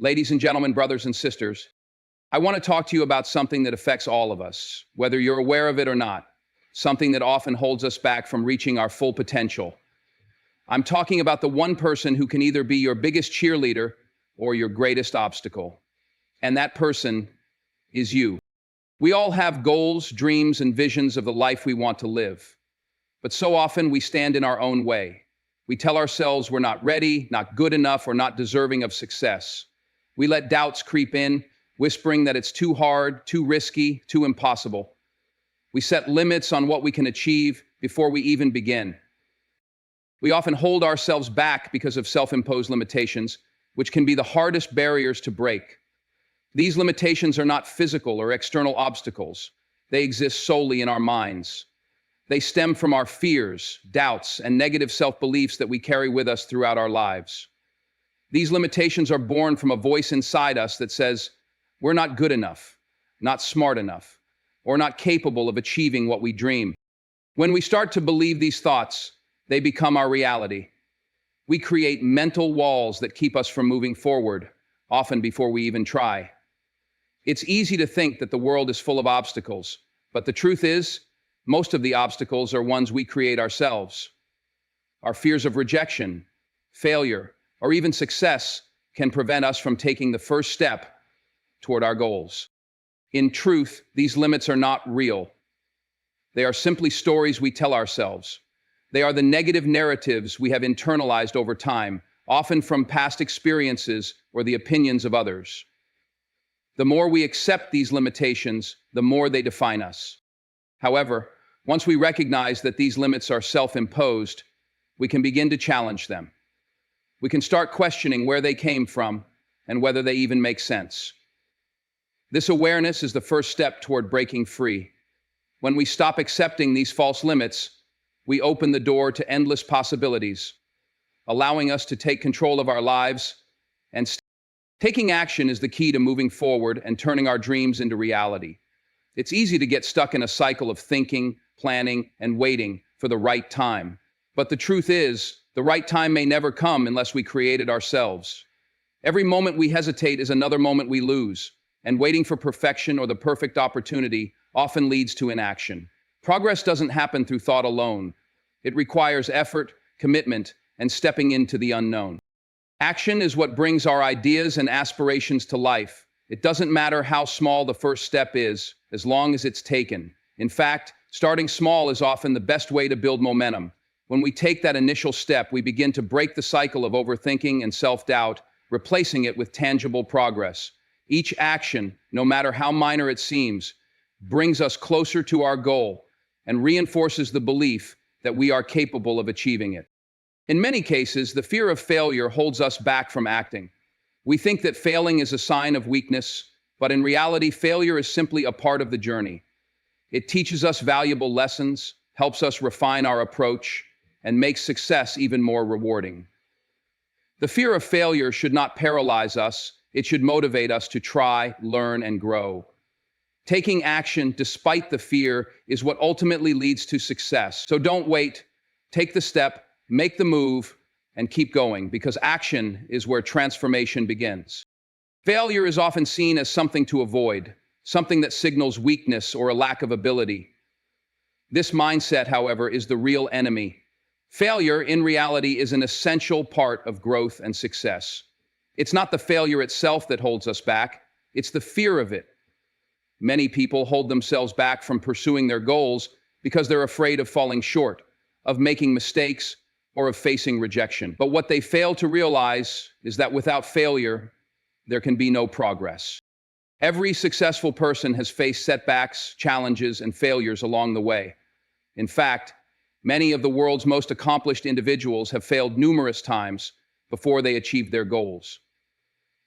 Ladies and gentlemen, brothers and sisters, I want to talk to you about something that affects all of us, whether you're aware of it or not, something that often holds us back from reaching our full potential. I'm talking about the one person who can either be your biggest cheerleader or your greatest obstacle. And that person is you. We all have goals, dreams, and visions of the life we want to live. But so often we stand in our own way. We tell ourselves we're not ready, not good enough, or not deserving of success. We let doubts creep in, whispering that it's too hard, too risky, too impossible. We set limits on what we can achieve before we even begin. We often hold ourselves back because of self-imposed limitations, which can be the hardest barriers to break. These limitations are not physical or external obstacles. They exist solely in our minds. They stem from our fears, doubts, and negative self-beliefs that we carry with us throughout our lives. These limitations are born from a voice inside us that says, we're not good enough, not smart enough, or not capable of achieving what we dream. When we start to believe these thoughts, they become our reality. We create mental walls that keep us from moving forward, often before we even try. It's easy to think that the world is full of obstacles, but the truth is, most of the obstacles are ones we create ourselves. Our fears of rejection, failure, or even success can prevent us from taking the first step toward our goals. In truth, these limits are not real. They are simply stories we tell ourselves. They are the negative narratives we have internalized over time, often from past experiences or the opinions of others. The more we accept these limitations, the more they define us. However, once we recognize that these limits are self-imposed, we can begin to challenge them. We can start questioning where they came from and whether they even make sense. This awareness is the first step toward breaking free. When we stop accepting these false limits, we open the door to endless possibilities, allowing us to take control of our lives and taking action is the key to moving forward and turning our dreams into reality. It's easy to get stuck in a cycle of thinking, planning, and waiting for the right time. But the truth is, the right time may never come unless we create it ourselves. Every moment we hesitate is another moment we lose, and waiting for perfection or the perfect opportunity often leads to inaction. Progress doesn't happen through thought alone. It requires effort, commitment, and stepping into the unknown. Action is what brings our ideas and aspirations to life. It doesn't matter how small the first step is, as long as it's taken. In fact, starting small is often the best way to build momentum. When we take that initial step, we begin to break the cycle of overthinking and self-doubt, replacing it with tangible progress. Each action, no matter how minor it seems, brings us closer to our goal and reinforces the belief that we are capable of achieving it. In many cases, the fear of failure holds us back from acting. We think that failing is a sign of weakness, but in reality, failure is simply a part of the journey. It teaches us valuable lessons, helps us refine our approach, and makes success even more rewarding. The fear of failure should not paralyze us. It should motivate us to try, learn, and grow. Taking action despite the fear is what ultimately leads to success. So don't wait. Take the step, make the move, and keep going, because action is where transformation begins. Failure is often seen as something to avoid, something that signals weakness or a lack of ability. This mindset, however, is the real enemy. Failure, in reality, is an essential part of growth and success. It's not the failure itself that holds us back, it's the fear of it. Many people hold themselves back from pursuing their goals because they're afraid of falling short, of making mistakes, or of facing rejection. But what they fail to realize is that without failure, there can be no progress. Every successful person has faced setbacks, challenges, and failures along the way. In fact, many of the world's most accomplished individuals have failed numerous times before they achieved their goals.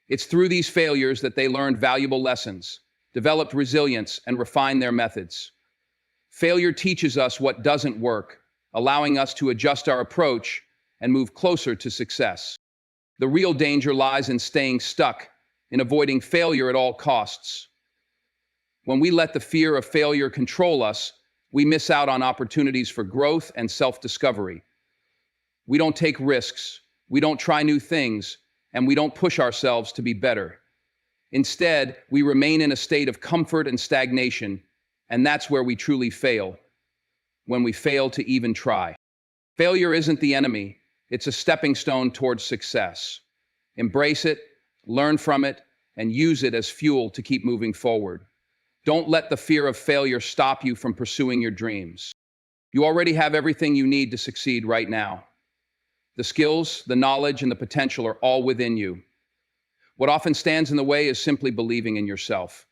It's through these failures that they learned valuable lessons, developed resilience, and refined their methods. Failure teaches us what doesn't work, allowing us to adjust our approach and move closer to success. The real danger lies in staying stuck, in avoiding failure at all costs. When we let the fear of failure control us, we miss out on opportunities for growth and self-discovery. We don't take risks, we don't try new things, and we don't push ourselves to be better. Instead, we remain in a state of comfort and stagnation, and that's where we truly fail, when we fail to even try. Failure isn't the enemy, it's a stepping stone towards success. Embrace it, learn from it, and use it as fuel to keep moving forward. Don't let the fear of failure stop you from pursuing your dreams. You already have everything you need to succeed right now. The skills, the knowledge, and the potential are all within you. What often stands in the way is simply believing in yourself.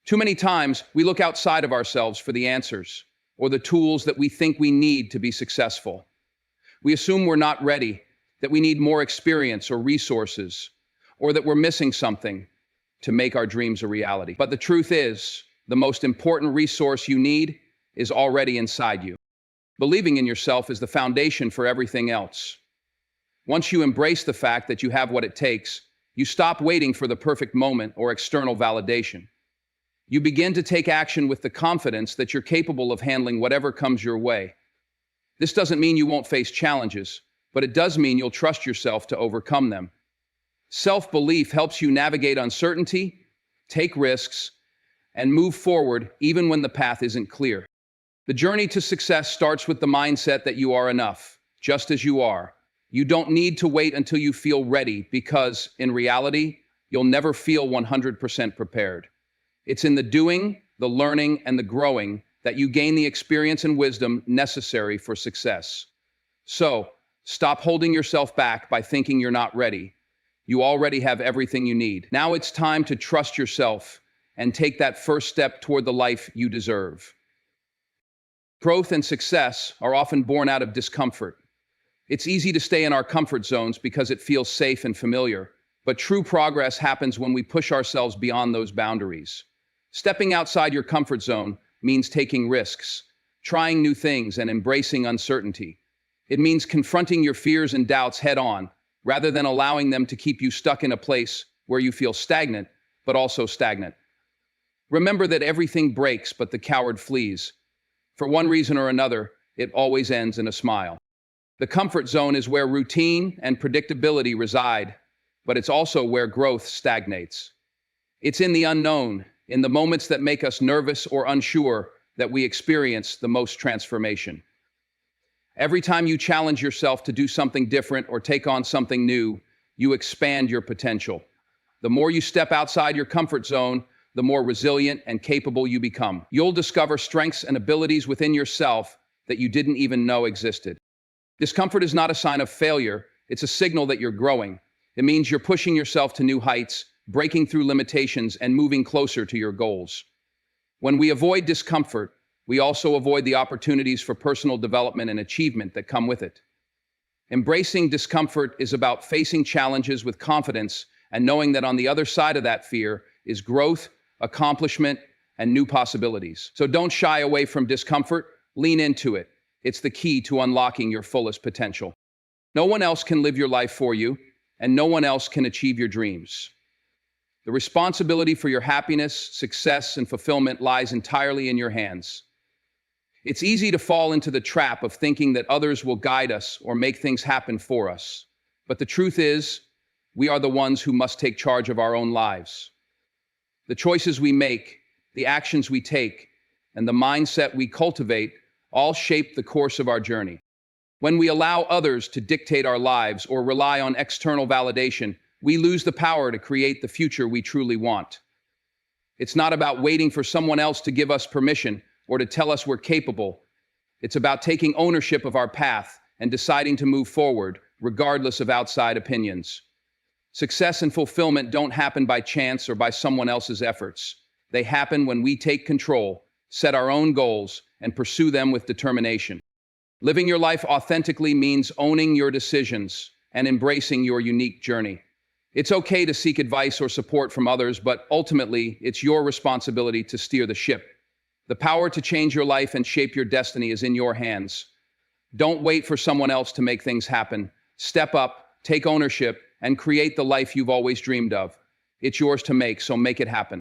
Too many times, we look outside of ourselves for the answers or the tools that we think we need to be successful. We assume we're not ready, that we need more experience or resources, or that we're missing something to make our dreams a reality. But the truth is, the most important resource you need is already inside you. Believing in yourself is the foundation for everything else. Once you embrace the fact that you have what it takes, you stop waiting for the perfect moment or external validation. You begin to take action with the confidence that you're capable of handling whatever comes your way. This doesn't mean you won't face challenges, but it does mean you'll trust yourself to overcome them. Self-belief helps you navigate uncertainty, take risks, and move forward even when the path isn't clear. The journey to success starts with the mindset that you are enough, just as you are. You don't need to wait until you feel ready because, in reality, you'll never feel 100% prepared. It's in the doing, the learning, and the growing that you gain the experience and wisdom necessary for success. So, stop holding yourself back by thinking you're not ready. You already have everything you need. Now it's time to trust yourself and take that first step toward the life you deserve. Growth and success are often born out of discomfort. It's easy to stay in our comfort zones because it feels safe and familiar, but true progress happens when we push ourselves beyond those boundaries. Stepping outside your comfort zone means taking risks, trying new things, and embracing uncertainty. It means confronting your fears and doubts head-on, rather than allowing them to keep you stuck in a place where you feel stagnant, but also stagnant. Remember that everything breaks, but the coward flees. For one reason or another, it always ends in a smile. The comfort zone is where routine and predictability reside, but it's also where growth stagnates. It's in the unknown, in the moments that make us nervous or unsure, that we experience the most transformation. Every time you challenge yourself to do something different or take on something new, you expand your potential. The more you step outside your comfort zone, the more resilient and capable you become. You'll discover strengths and abilities within yourself that you didn't even know existed. Discomfort is not a sign of failure, it's a signal that you're growing. It means you're pushing yourself to new heights, breaking through limitations, and moving closer to your goals. When we avoid discomfort, we also avoid the opportunities for personal development and achievement that come with it. Embracing discomfort is about facing challenges with confidence and knowing that on the other side of that fear is growth, accomplishment, and new possibilities. So don't shy away from discomfort, lean into it. It's the key to unlocking your fullest potential. No one else can live your life for you, and no one else can achieve your dreams. The responsibility for your happiness, success, and fulfillment lies entirely in your hands. It's easy to fall into the trap of thinking that others will guide us or make things happen for us. But the truth is, we are the ones who must take charge of our own lives. The choices we make, the actions we take, and the mindset we cultivate all shape the course of our journey. When we allow others to dictate our lives or rely on external validation, we lose the power to create the future we truly want. It's not about waiting for someone else to give us permission or to tell us we're capable. It's about taking ownership of our path and deciding to move forward, regardless of outside opinions. Success and fulfillment don't happen by chance or by someone else's efforts. They happen when we take control, set our own goals, and pursue them with determination. Living your life authentically means owning your decisions and embracing your unique journey. It's okay to seek advice or support from others, but ultimately, it's your responsibility to steer the ship. The power to change your life and shape your destiny is in your hands. Don't wait for someone else to make things happen. Step up, take ownership, and create the life you've always dreamed of. It's yours to make, so make it happen.